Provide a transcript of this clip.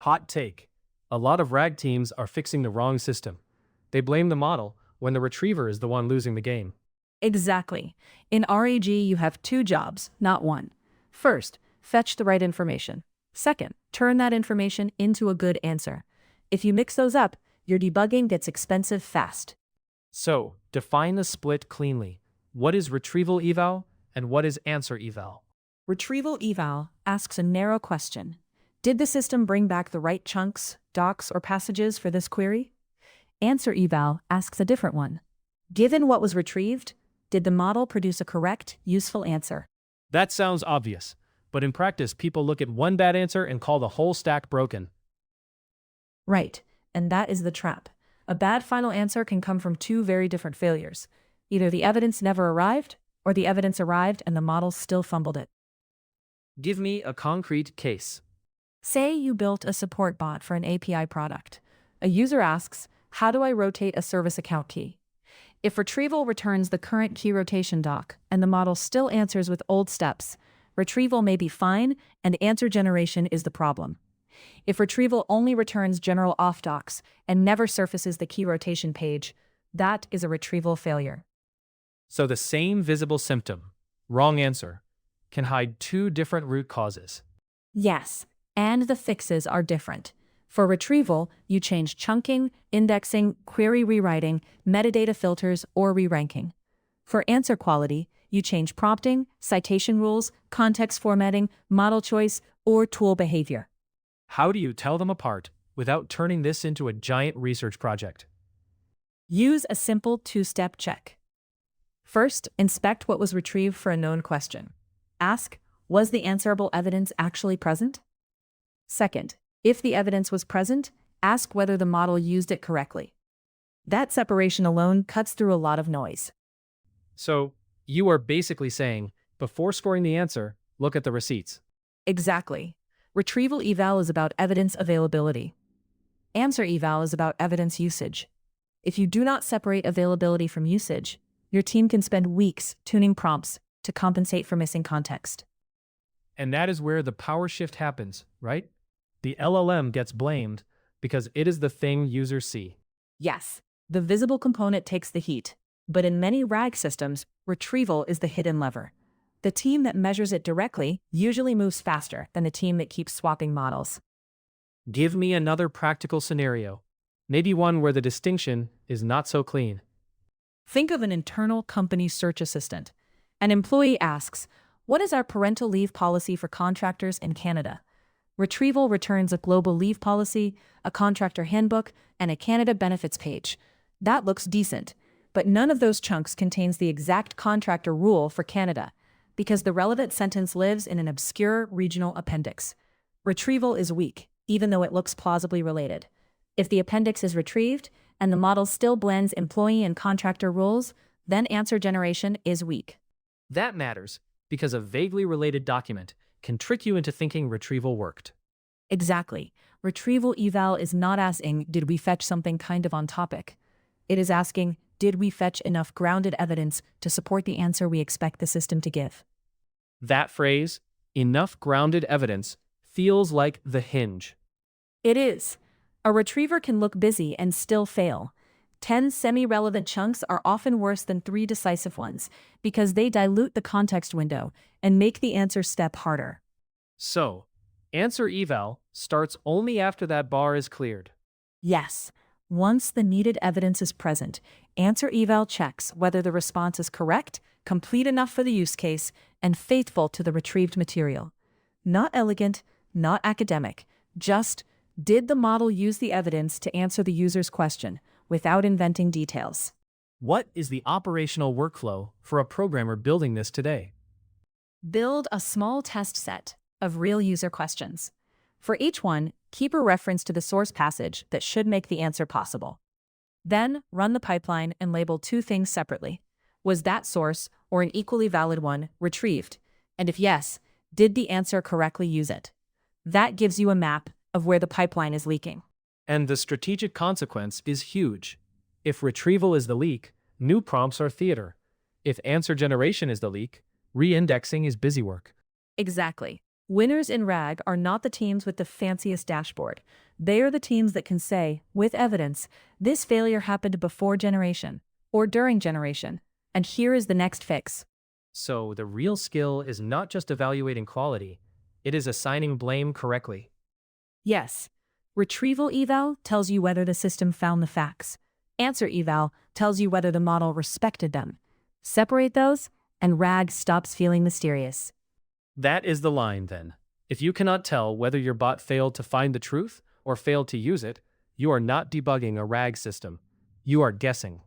Hot take. A lot of RAG teams are fixing the wrong system. They blame the model when the retriever is the one losing the game. Exactly. In RAG, you have two jobs, not one. First, fetch the right information. Second, turn that information into a good answer. If you mix those up, your debugging gets expensive fast. So, define the split cleanly. What is Retrieval Eval and what is Answer Eval? Retrieval Eval asks a narrow question. Did the system bring back the right chunks, docs, or passages for this query? Answer Eval asks a different one. Given what was retrieved, did the model produce a correct, useful answer? That sounds obvious, but in practice people look at one bad answer and call the whole stack broken. Right, and that is the trap. A bad final answer can come from two very different failures. Either the evidence never arrived, or the evidence arrived and the model still fumbled it. Give me a concrete case. Say you built a support bot for an API product. A user asks, how do I rotate a service account key? If retrieval returns the current key rotation doc and the model still answers with old steps, retrieval may be fine and answer generation is the problem. If retrieval only returns general auth docs and never surfaces the key rotation page, that is a retrieval failure. So the same visible symptom, wrong answer, can hide two different root causes. Yes, and the fixes are different. For retrieval, you change chunking, indexing, query rewriting, metadata filters, or re-ranking. For answer quality, you change prompting, citation rules, context formatting, model choice, or tool behavior. How do you tell them apart without turning this into a giant research project? Use a simple two-step check. First, inspect what was retrieved for a known question. Ask, was the answerable evidence actually present? Second, if the evidence was present, ask whether the model used it correctly. That separation alone cuts through a lot of noise. So, you are basically saying, before scoring the answer, look at the receipts. Exactly. Retrieval eval is about evidence availability. Answer eval is about evidence usage. If you do not separate availability from usage, your team can spend weeks tuning prompts to compensate for missing context. And that is where the power shift happens, right? The LLM gets blamed because it is the thing users see. Yes, the visible component takes the heat, but in many RAG systems, retrieval is the hidden lever. The team that measures it directly usually moves faster than the team that keeps swapping models. Give me another practical scenario, maybe one where the distinction is not so clean. Think of an internal company search assistant. An employee asks, what is our parental leave policy for contractors in Canada? Retrieval returns a global leave policy, a contractor handbook, and a Canada benefits page. That looks decent, but none of those chunks contains the exact contractor rule for Canada, because the relevant sentence lives in an obscure regional appendix. Retrieval is weak, even though it looks plausibly related. If the appendix is retrieved, and the model still blends employee and contractor rules, then answer generation is weak. That matters, because a vaguely related document can trick you into thinking retrieval worked. Exactly. Retrieval eval is not asking, did we fetch something kind of on topic? It is asking, did we fetch enough grounded evidence to support the answer we expect the system to give? That phrase, enough grounded evidence, feels like the hinge. It is. A retriever can look busy and still fail. 10 semi-relevant chunks are often worse than 3 decisive ones because they dilute the context window and make the answer step harder. So, answer eval starts only after that bar is cleared. Yes. Once the needed evidence is present, answer eval checks whether the response is correct, complete enough for the use case, and faithful to the retrieved material. Not elegant, not academic, just, did the model use the evidence to answer the user's question without inventing details? What is the operational workflow for a programmer building this today? Build a small test set of real user questions. For each one, keep a reference to the source passage that should make the answer possible. Then, run the pipeline and label two things separately. Was that source, or an equally valid one, retrieved? And if yes, did the answer correctly use it? That gives you a map of where the pipeline is leaking. And the strategic consequence is huge. If retrieval is the leak, new prompts are theater. If answer generation is the leak, re-indexing is busywork. Exactly. Winners in RAG are not the teams with the fanciest dashboard. They are the teams that can say, with evidence, this failure happened before generation or during generation, and here is the next fix. So the real skill is not just evaluating quality, it is assigning blame correctly. Yes. Retrieval eval tells you whether the system found the facts. Answer eval tells you whether the model respected them. Separate those, and RAG stops feeling mysterious. That is the line then. If you cannot tell whether your bot failed to find the truth or failed to use it, you are not debugging a RAG system. You are guessing.